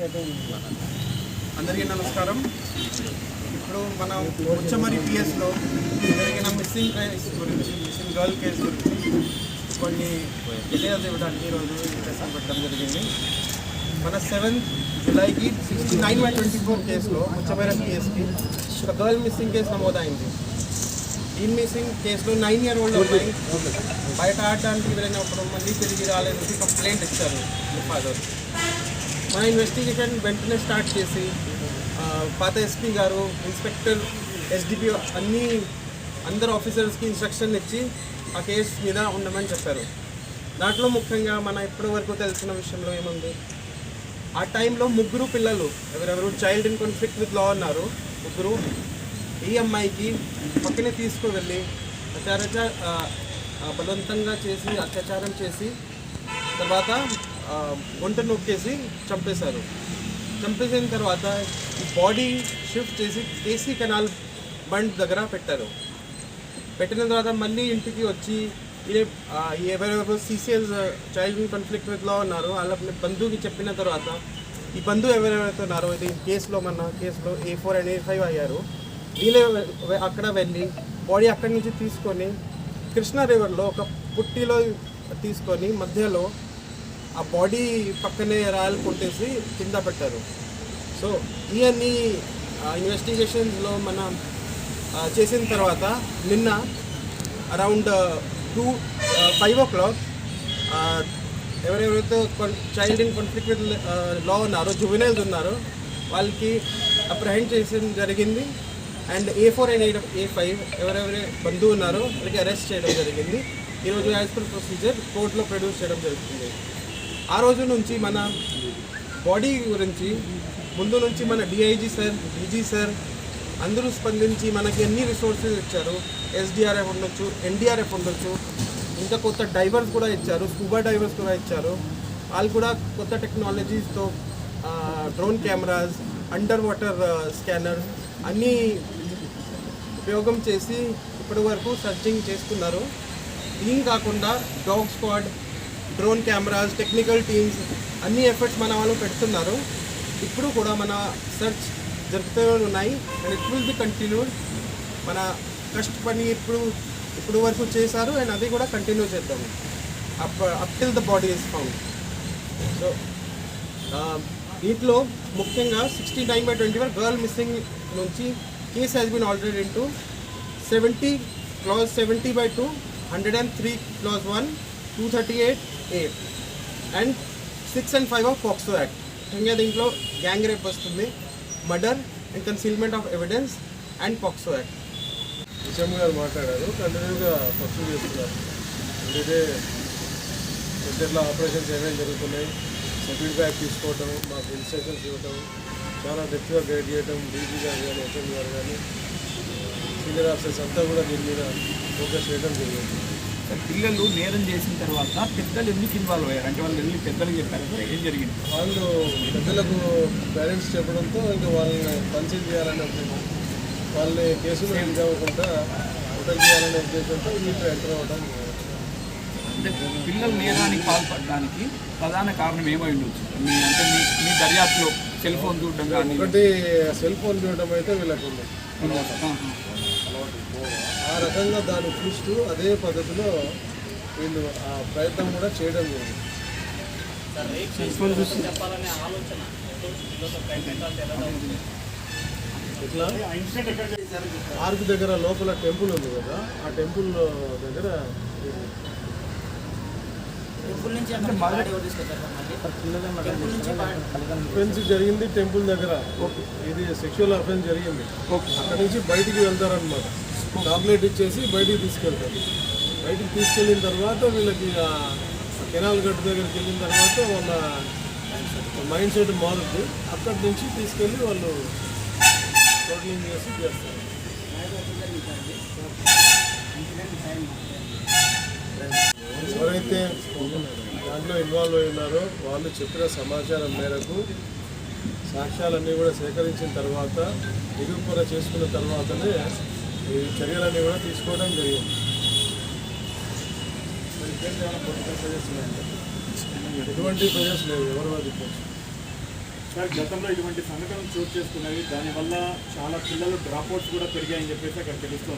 అందరికీ నమస్కారం. ఇప్పుడు మనం ముచ్చమరి పిఎస్లో జరిగిన మిస్సింగ్ కేస్ గురించి, మిస్సింగ్ గర్ల్ కేసు గురించి కొన్ని డీటెయిల్స్ ఇవ్వడానికి ఈరోజు ఇంట్రెస్ట్ పెట్టడం జరిగింది. మన 7th జూలైకి 69/24 కేసులో ముచ్చమరి పిఎస్కి ఒక గర్ల్ మిస్సింగ్ కేసు నమోదైంది. ఈ మిస్సింగ్ కేసులో 9-year-old అమ్మాయి బయట ఆడడానికి వెళ్ళినప్పుడు మళ్ళీ తిరిగి రాలేదని కంప్లైంట్ ఇచ్చారు ఫాదర్. మన ఇన్వెస్టిగేషన్ వెంటనే స్టార్ట్ చేసి పాత ఎస్పీ గారు, ఇన్స్పెక్టర్, ఎస్డిపి అందరు ఆఫీసర్స్కి ఇన్స్ట్రక్షన్ ఇచ్చి ఆ కేసు మీద ఉండమని చెప్పారు. దాంట్లో ముఖ్యంగా మన ఇప్పటి వరకు తెలిసిన విషయంలో ఏముంది, ఆ టైంలో 3 పిల్లలు ఎవరెవరు child in conflict with law ఉన్నారు. 3 ఈ అమ్మాయికి పక్కనే తీసుకువెళ్ళి బలవంతంగా చేసి అత్యాచారం చేసి తర్వాత ఒంట నొక్కేసి చంపేశారు. చంపేసిన తర్వాత ఈ బాడీ షిఫ్ట్ చేసి కేసీ కెనాల్ బండ్ దగ్గర పెట్టారు. పెట్టిన తర్వాత మళ్ళీ ఇంటికి వచ్చి ఎవరెవరు CCLs child in conflict with law ఉన్నారో వాళ్ళ బంధువుకి చెప్పిన తర్వాత ఈ బంధువు ఎవరెవరైతే ఉన్నారో ఇది కేసులో మన కేసులో A4 and A5 అయ్యారు. వీళ్ళే అక్కడ వెళ్ళి బాడీ అక్కడి నుంచి తీసుకొని కృష్ణా రివర్లో ఒక పుట్టిలో తీసుకొని మధ్యలో ఆ బాడీ పక్కనే రాయలు కొట్టేసి కింద పెట్టారు. సో ఇవన్నీ ఇన్వెస్టిగేషన్స్లో మనం చేసిన తర్వాత నిన్న అరౌండ్ 5 o'clock ఎవరెవరైతే child in conflict with law ఉన్నారో, జువెనైల్స్ ఉన్నారో వాళ్ళకి అప్రహెండ్ చేసడం జరిగింది. అండ్ A4 and A5 ఎవరెవరి బంధువు ఉన్నారో వాళ్ళకి అరెస్ట్ చేయడం జరిగింది. ఈరోజు యాజ్ పర్ ప్రొసీజర్ కోర్టులో ప్రొడ్యూస్ చేయడం జరుగుతుంది. ఆ రోజు నుంచి మన బాడీ గురించి ముందు నుంచి మన DIG సార్, DG సార్ అందరూ స్పందించి మనకి ఎన్ని రిసోర్సెస్ ఇచ్చారు. SDRF ఉండొచ్చు, NDRF ఉండొచ్చు, ఇంకా కొత్త డైవర్స్ కూడా ఇచ్చారు, స్కూబా డైవర్స్ కూడా ఇచ్చారు. వాళ్ళు కూడా కొత్త టెక్నాలజీస్తో drone cameras, under water scanner అన్నీ ఉపయోగం చేసి ఇప్పటి వరకు సర్చింగ్ చేస్తున్నారు. దీని కాకుండా dog squad, drone cameras, technical teams అన్ని ఎఫర్ట్స్ మన వాళ్ళు పెడుతున్నారు. ఇప్పుడు కూడా మన సెర్చ్ జరుగుతూనే ఉన్నాయి. And it will be continued. మన కష్ట పని ఇప్పుడు వరకు చేశారు అండ్ అది కూడా కంటిన్యూ చేద్దాము up till the body is found. So దీంట్లో ముఖ్యంగా 69/24 గర్ల్ మిస్సింగ్ నుంచి case has been already into 70 clause 70/2, 103 clause 1, 238A and 6 and 5 of POCSO Act. ముఖ్యంగా దీంట్లో గ్యాంగ్ రేప్ వస్తుంది, murder and concealment of evidence and POCSO Act. Vijayamma గారు మాట్లాడారు, కంటిన్యూగా pursue చేస్తున్నారు. ఇదే ఎట్లా ఆపరేషన్స్ ఏమేమి జరుగుతున్నాయి, ఫీడ్బ్యాక్ తీసుకోవటం, మాకు ఇన్స్ట్రక్షన్స్ ఇవ్వటం, చాలా డెప్త్గా గైడ్ చేయటం, డీజీ గారు కానీ, ఎస్ఎం గారు కానీ, సీనియర్ ఆఫీసర్స్ అంతా కూడా దీని మీద ఫోకస్ చేయడం జరిగింది. పిల్లలు నేరం చేసిన తర్వాత పెద్దలు ఎందుకు ఇన్వాల్వ్ అయ్యారు అంటే వాళ్ళు వెళ్ళి పెద్దలకు చెప్పారు సార్, ఏం జరిగింది? వాళ్ళు పెద్దలకు పేరెంట్స్ చెప్పడంతో ఇంకా వాళ్ళని కన్సీల్ చేయాలనే ఉద్దేశం, వాళ్ళని కేసులు ఎండ్ అవ్వకుండా ప్రొటెక్ట్ చేయాలనే ఉద్దేశంతో వీళ్ళు ఎంటర్ అవ్వడం. అంటే పిల్లలు నేరానికి పాల్పడడానికి ప్రధాన కారణం ఏమై ఉండొచ్చు అంటే మీ దర్యాప్తులో సెల్ ఫోన్ చూడడం కానీ? ఒకటి సెల్ ఫోన్ చూడడం అయితే వీళ్ళకు ఉంది. ఆ రకంగా దాన్ని చూస్తూ అదే పద్ధతిలో వీళ్ళు ఆ ప్రయత్నం కూడా చేయడం జరిగింది. ఇట్లా ఆర్క్ దగ్గర లోపల టెంపుల్ ఉంది కదా, ఆ టెంపుల్ దగ్గర అఫెన్స్ జరిగింది. టెంపుల్ దగ్గర ఇది సెక్షువల్ అఫెన్స్ జరిగింది. అక్కడి నుంచి బయటికి వెళ్తారనమాట, చాక్లెట్ ఇచ్చేసి బయటికి తీసుకెళ్తారు. బయటికి తీసుకెళ్ళిన తర్వాత వీళ్ళకి కెనాల్ గట్టు దగ్గరికి వెళ్ళిన తర్వాత వాళ్ళ మైండ్ సెట్ మారుద్ది. అక్కడి నుంచి తీసుకెళ్ళి వాళ్ళు టోటలింగ్ చేస్తారు. ఎవరైతే దాంట్లో ఇన్వాల్వ్ అయి ఉన్నారో వాళ్ళు చెప్పిన సమాచారం మేరకు సాక్ష్యాలన్నీ కూడా సేకరించిన తర్వాత నిరూపణ చేసుకున్న తర్వాతనే ఈ చర్యలన్నీ కూడా తీసుకోవడం జరిగింది. ఎటువంటి ప్రజెస్ లేవు, ఎవరు చెప్పచ్చు. సార్ గతంలో ఇటువంటి సంఘటనలు చోటు చేసుకున్నవి, దానివల్ల చాలా పిల్లలు డ్రాప్అవుట్స్ కూడా పెరిగాయని చెప్పేసి అక్కడ తెలుస్తుంది.